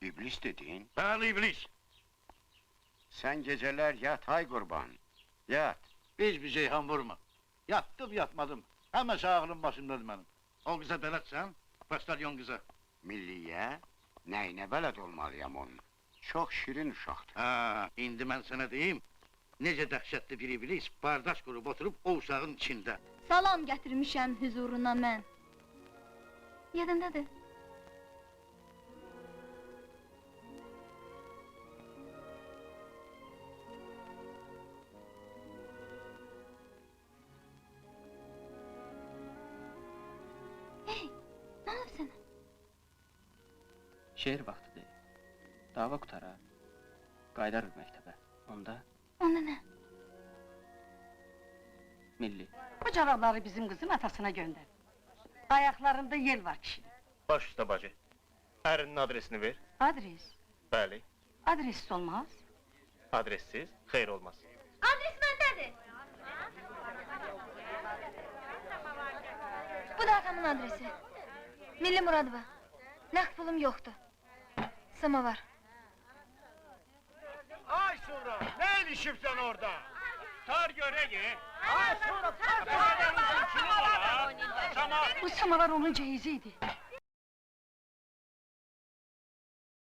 İblis dediğin, Bəli iblis. sen geceler yat ay kurban. Yat. Biz bir şeyhan vurma. Yattım yatmadım. Hemen ağlım başımdadır benim. O kıza beletsen, başlaryon kıza. Milliye, neyine beled olmalıyam onun. Çok şirin uşaktır. Ha, indi ben sana diyeyim. Nece dəhşətli bir iblis, bardaş qurub oturup o uşağın içində. Salam gətirmişəm huzuruna mən. Yadındadır. Hey, ne oldu sana? Şehir vaxtıdır. Dava qutara. Qaydarıq məktəbə. Onda Onda ne? milli. Bu cevapları bizim kızın atasına gönder. Ayaklarında yel var kişinin. Baş üstə bacı. Ərinin adresini ver. Adres. Bəli. Adressiz olmaz. Adressiz xeyir olmaz. Adres bendedir. Bu da atamın adresi. Milli Muradova. Nakd pulum yoktu. Samovar. Ay sonra, ne ilişip sen orada? Tar görəyi. Bu samavar onun cehiziydi.